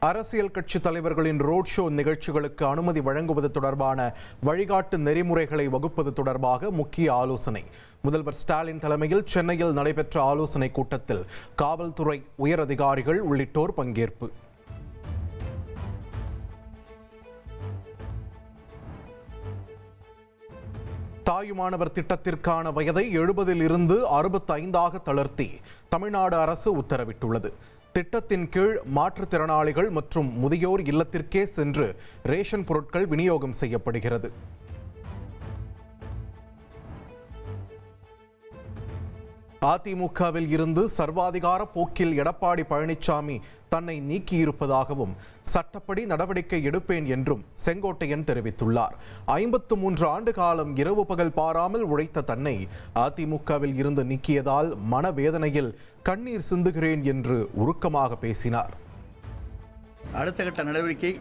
அரசியல் கட்சி தலைவர்களின் ரோட் ஷோ நிகழ்ச்சிகளுக்கு அனுமதி வழங்குவது தொடர்பான வழிகாட்டு நெறிமுறைகளை வகுப்பது தொடர்பாக முக்கிய ஆலோசனை. முதல்வர் ஸ்டாலின் தலைமையில் சென்னையில் நடைபெற்ற ஆலோசனை கூட்டத்தில் காவல்துறை உயர் அதிகாரிகள் உள்ளிட்டோர் பங்கேற்பு. தாயுமானவர் திட்டத்திற்கான வயதை 70 இருந்து 65 தளர்த்தி தமிழ்நாடு அரசு உத்தரவிட்டுள்ளது. திட்டத்தின் கீழ் மாற்றுத்திறனாளிகள் மற்றும் முதியோர் இல்லத்திற்கே சென்று ரேஷன் பொருட்கள் விநியோகம் செய்யப்படுகிறது. அதிமுகவில் இருந்து சர்வாதிகார போக்கில் எடப்பாடி பழனிசாமி தன்னை நீக்கியிருப்பதாகவும் சட்டப்படி நடவடிக்கை எடுப்பேன் என்றும் செங்கோட்டையன் தெரிவித்துள்ளார். 53 ஆண்டு காலம் இரவு பகல் பாராமல் உழைத்த தன்னை அதிமுகவில் இருந்து நீக்கியதால் மனவேதனையில் கண்ணீர் சிந்துகிறேன் என்று உருக்கமாக பேசினார். அடுத்த கட்ட நடவடிக்கை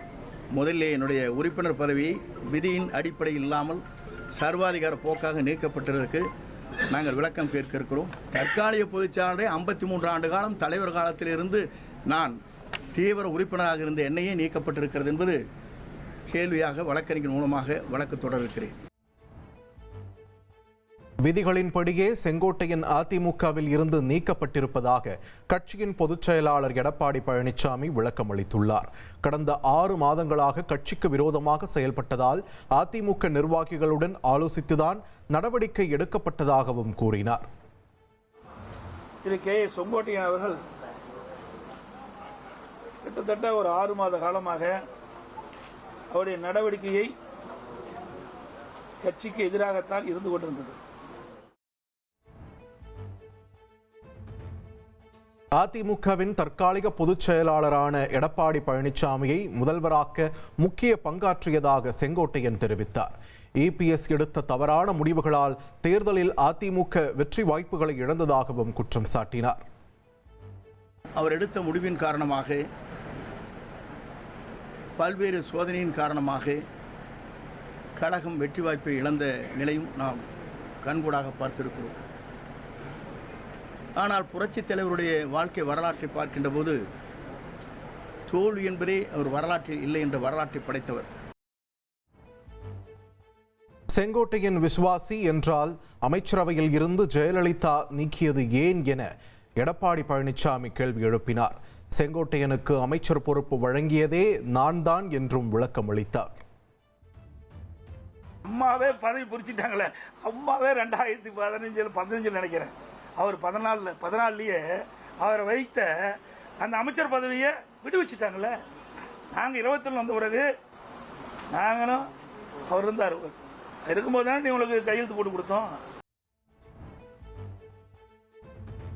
முதலில் என்னுடைய உறுப்பினர் பதவியை விதியின் அடிப்படையில் இல்லாமல் சர்வாதிகார போக்காக நீக்கப்பட்டிருக்கு நாங்கள் விளக்கம் கேட்க இருக்கிறோம். தற்காலிக பொதுச்செயலாளரை 53 ஆண்டு காலம் தலைவர் காலத்திலிருந்து நான் தீவிர உறுப்பினராக இருந்த என்னையே நீக்கப்பட்டிருக்கிறது என்பது கேள்வியாக வழக்கறிஞர் மூலமாக வழக்கு தொடர்கிறேன். விதிகளின்படியே செங்கோட்டையன் அதிமுகவில் இருந்து நீக்கப்பட்டிருப்பதாக கட்சியின் பொதுச் செயலாளர் எடப்பாடி பழனிசாமி விளக்கம் அளித்துள்ளார். கடந்த 6 மாதங்களாக கட்சிக்கு விரோதமாக செயல்பட்டதால் அதிமுக நிர்வாகிகளுடன் ஆலோசித்துதான் நடவடிக்கை எடுக்கப்பட்டதாகவும் கூறினார். திரு செங்கோட்டையன் அவர்கள் கிட்டத்தட்ட ஒரு 6 மாத காலமாக அவருடைய நடவடிக்கையை கட்சிக்கு எதிராகத்தான் இருந்து கொண்டிருந்தது. அதிமுகவின் தற்காலிக பொதுச் செயலாளரான எடப்பாடி பழனிசாமியை முதல்வராக்க முக்கிய பங்காற்றியதாக செங்கோட்டையன் தெரிவித்தார். இபிஎஸ் எடுத்த தவறான முடிவுகளால் தேர்தலில் அதிமுக வெற்றி வாய்ப்புகளை இழந்ததாகவும் குற்றம் சாட்டினார். அவர் எடுத்த முடிவின் காரணமாக, பல்வேறு சோதனையின் காரணமாக கழகம் வெற்றி வாய்ப்பை இழந்த நிலையும் நாம் கண்கூடாக பார்த்திருக்கிறோம். ஆனால் புரட்சித் தலைவருடைய வாழ்க்கை வரலாற்றை பார்க்கின்ற போது தோல்வி என்பதே அவர் வரலாற்றில் இல்லை என்ற வரலாற்றை படைத்தவர். செங்கோட்டையன் விசுவாசி என்றால் அமைச்சரவையில் இருந்து ஜெயலலிதா நீக்கியது ஏன் என எடப்பாடி பழனிசாமி கேள்வி எழுப்பினார். செங்கோட்டையனுக்கு அமைச்சர் பொறுப்பு வழங்கியதே நான் தான் என்றும் விளக்கம் அளித்தார். அம்மாவே பதவி புரிச்சிட்டாங்களே, அம்மாவே 2015 நினைக்கிறேன், அவர் 14லயே அவரை வைத்த அந்த அமைச்சர் பதவியை விடுவிச்சுட்டாங்களே. நாங்கள் 21 வந்த பிறகு நாங்களும் அவர் இருந்தார் இருக்கும்போது தானே உங்களுக்கு கையெழுத்து போட்டு கொடுத்தோம்.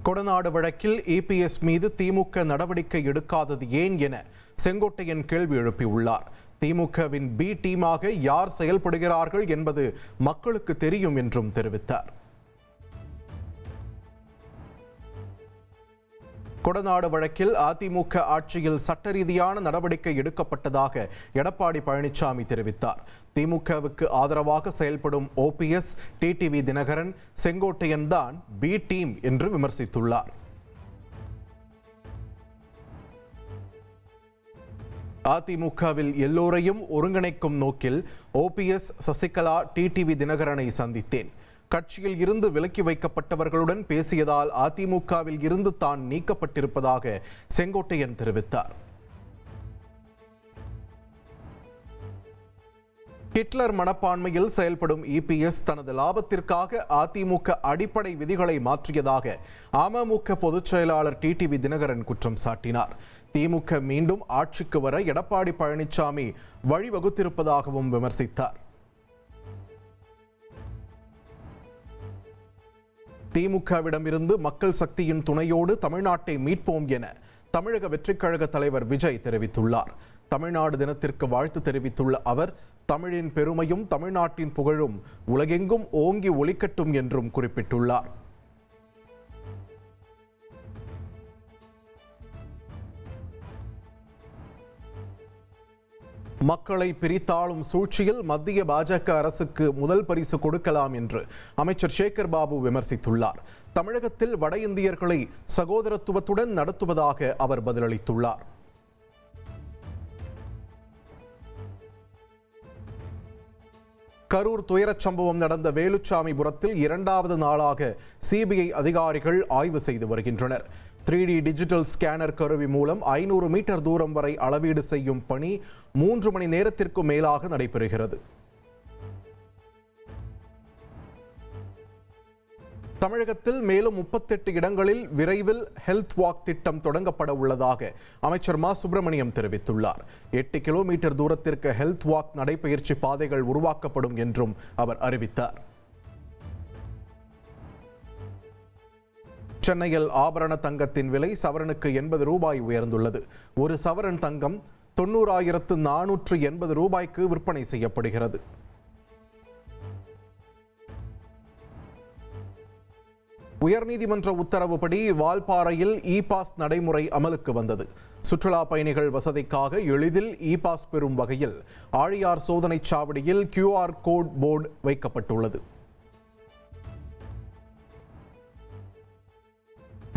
கொடநாடு வழக்கில் இபிஎஸ் மீது திமுக நடவடிக்கை எடுக்காதது ஏன் என செங்கோட்டையன் கேள்வி எழுப்பியுள்ளார். திமுகவின் பி டீமாக யார் செயல்படுகிறார்கள் என்பது மக்களுக்கு தெரியும் என்றும் தெரிவித்தார். கொடநாடு வழக்கில் அதிமுக ஆட்சியில் சட்ட ரீதியான நடவடிக்கை எடுக்கப்பட்டதாக எடப்பாடி பழனிசாமி தெரிவித்தார். திமுகவுக்கு ஆதரவாக செயல்படும் ஓபிஎஸ், டிடிவி தினகரன், செங்கோட்டையன் தான் பி டீம் என்று விமர்சித்துள்ளார். அதிமுகவில் எல்லோரையும் ஒருங்கிணைக்கும் நோக்கில் ஓபிஎஸ், சசிகலா, டிடிவி தினகரனை சந்தித்தேன். கட்சியில் இருந்து விலக்கி வைக்கப்பட்டவர்களுடன் பேசியதால் அதிமுகவில் இருந்து தான் நீக்கப்பட்டிருப்பதாக செங்கோட்டையன் தெரிவித்தார். ஹிட்லர் மனப்பான்மையில் செயல்படும் இபிஎஸ் தனது லாபத்திற்காக அதிமுக அடிப்படை விதிகளை மாற்றியதாக அமமுக பொதுச் செயலாளர் டிடிவி தினகரன் குற்றம் சாட்டினார். திமுக மீண்டும் ஆட்சிக்கு வர எடப்பாடி பழனிசாமி வழிவகுத்திருப்பதாகவும் விமர்சித்தார். திமுகவிடமிருந்து மக்கள் சக்தியின் துணையோடு தமிழ்நாட்டை மீட்போம் என தமிழக வெற்றிக் கழக தலைவர் விஜய் தெரிவித்துள்ளார். தமிழ்நாடு தினத்திற்கு வாழ்த்து தெரிவித்துள்ள அவர், தமிழின் பெருமையும் தமிழ்நாட்டின் புகழும் உலகெங்கும் ஓங்கி ஒலிக்கட்டும் என்றும் குறிப்பிட்டுள்ளார். மக்களை பிரித்தாளும் சூழ்ச்சியில் மத்திய பாஜக அரசுக்கு முதல் பரிசு கொடுக்கலாம் என்று அமைச்சர் சேகர் பாபு விமர்சித்துள்ளார். தமிழகத்தில் வட இந்தியர்களை சகோதரத்துவத்துடன் நடத்துவதாக அவர் பதிலளித்துள்ளார். கரூர் துயரச் சம்பவம் நடந்த வேலுச்சாமிபுரத்தில் 2வது நாளாக சிபிஐ அதிகாரிகள் ஆய்வு செய்து வருகின்றனர். 3D டிஜிட்டல் ஸ்கேனர் கருவி மூலம் 500 மீட்டர் தூரம் வரை அளவீடு செய்யும் பணி 3 மணி நேரத்திற்கும் மேலாக நடைபெறுகிறது. தமிழகத்தில் மேலும் 38 இடங்களில் விரைவில் ஹெல்த் வாக் திட்டம் தொடங்கப்பட உள்ளதாக அமைச்சர் மா சுப்பிரமணியம் தெரிவித்துள்ளார். 8 கிலோமீட்டர் தூரத்திற்கு ஹெல்த் வாக் நடைபயிற்சி பாதைகள் உருவாக்கப்படும் என்றும் அவர் அறிவித்தார். சென்னையில் ஆபரண தங்கத்தின் விலை சவரனுக்கு 80 ரூபாய் உயர்ந்துள்ளது. ஒரு சவரன் தங்கம் 90,480 ரூபாய்க்கு விற்பனை செய்யப்படுகிறது. உயர்நீதிமன்ற உத்தரவுப்படி வால்பாறையில் இ-பாஸ் நடைமுறை அமலுக்கு வந்தது. சுற்றுலா பயணிகள் வசதிக்காக எளிதில் இ-பாஸ் பெறும் வகையில் ஆழியார் சோதனைச் சாவடியில் QR கோட் போர்டு வைக்கப்பட்டுள்ளது.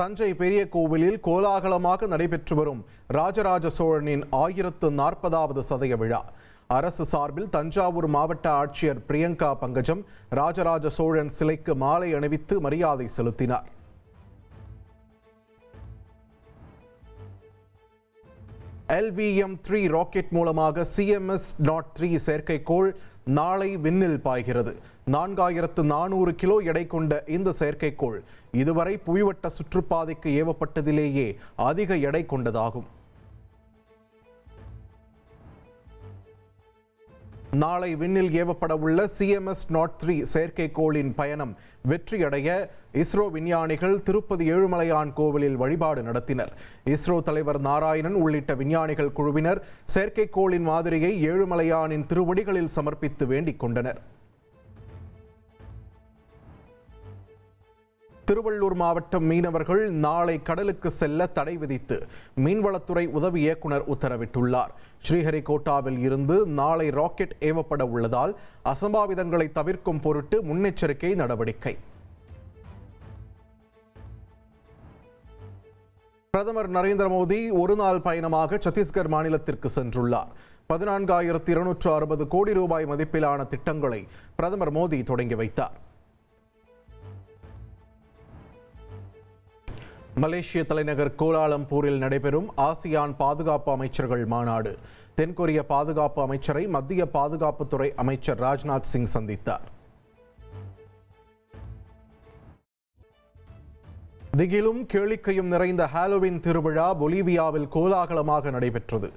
தஞ்சை பெரிய கோவிலில் கோலாகலமாக நடைபெற்று வரும் ராஜராஜ சோழனின் 1040வது சதய விழா. அரசு சார்பில் தஞ்சாவூர் மாவட்ட ஆட்சியர் பிரியங்கா பங்கஜம் ராஜராஜ சோழன் சிலைக்கு மாலை அணிவித்து மரியாதை செலுத்தினார். LVM-3 ராக்கெட் மூலமாக CMS-03 செயற்கைக்கோள் நாளை விண்ணில் பாய்கிறது. 4400 கிலோ எடை கொண்ட இந்த செயற்கைக்கோள் இதுவரை புவிவட்ட சுற்றுப்பாதைக்கு ஏவப்பட்டதிலேயே அதிக எடை கொண்டதாகும். நாளை விண்ணில் ஏவப்பட உள்ள CMS-03 செயற்கைக்கோளின் பயணம் வெற்றியடைய இஸ்ரோ விஞ்ஞானிகள் திருப்பதி ஏழுமலையான் கோவிலில் வழிபாடு நடத்தினர். இஸ்ரோ தலைவர் நாராயணன் உள்ளிட்ட விஞ்ஞானிகள் குழுவினர் செயற்கைக்கோளின் மாதிரியை ஏழுமலையானின் திருவடிகளில் சமர்ப்பித்து வேண்டிக் கொண்டனர். திருவள்ளூர் மாவட்டம் மீனவர்கள் நாளை கடலுக்கு செல்ல தடை விதித்து மீன்வளத்துறை உதவி இயக்குனர் உத்தரவிட்டுள்ளார். ஸ்ரீஹரிகோட்டாவில் இருந்து நாளை ராக்கெட் ஏவப்பட உள்ளதால் அசம்பாவிதங்களை தவிர்க்கும் பொருட்டு முன்னெச்சரிக்கை நடவடிக்கை. பிரதமர் நரேந்திர மோடி ஒருநாள் பயணமாக சத்தீஸ்கர் மாநிலத்திற்கு சென்றுள்ளார். 14,260 கோடி ரூபாய் மதிப்பிலான திட்டங்களை பிரதமர் மோடி தொடங்கி வைத்தார். மலேசிய தலைநகர் கோலாலம்பூரில் நடைபெறும் ஆசியான் பாதுகாப்பு அமைச்சர்கள் மாநாடு. தென்கொரிய பாதுகாப்பு அமைச்சரை மத்திய பாதுகாப்புத்துறை அமைச்சர் ராஜ்நாத் சிங் சந்தித்தார். திகிலும் கேளிக்கையும் நிறைந்த ஹாலோவின் திருவிழா பொலிவியாவில் கோலாகலமாக நடைபெற்றது.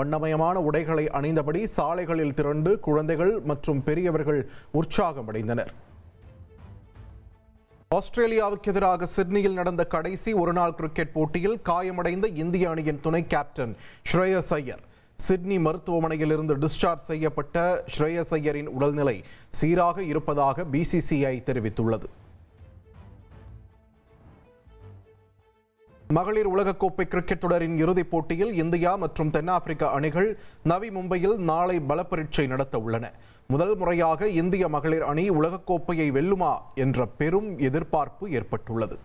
வண்ணமயமான உடைகளை அணிந்தபடி சாலைகளில் திரண்டு குழந்தைகள் மற்றும் பெரியவர்கள் உற்சாகமடைந்தனர். ஆஸ்திரேலியாவுக்கு எதிராக சிட்னியில் நடந்த கடைசி ஒருநாள் கிரிக்கெட் போட்டியில் காயமடைந்த இந்திய அணியின் துணை கேப்டன் ஸ்ரேயஸ் ஐயர் சிட்னி மருத்துவமனையில் இருந்து டிஸ்சார்ஜ் செய்யப்பட்ட ஸ்ரேயஸ் ஐயரின் உடல்நிலை சீராக இருப்பதாக BCCI தெரிவித்துள்ளது. மகளிர் உலகக்கோப்பை கிரிக்கெட் தொடரின் இறுதிப் போட்டியில் இந்தியா மற்றும் தென்னாப்பிரிக்கா அணிகள் நவி மும்பையில் நாளை பலப்பரீட்சை நடத்த உள்ளன. முதல் முறையாக இந்திய மகளிர் அணி உலகக்கோப்பையை வெல்லுமா என்ற பெரும் எதிர்பார்ப்பு ஏற்பட்டுள்ளது.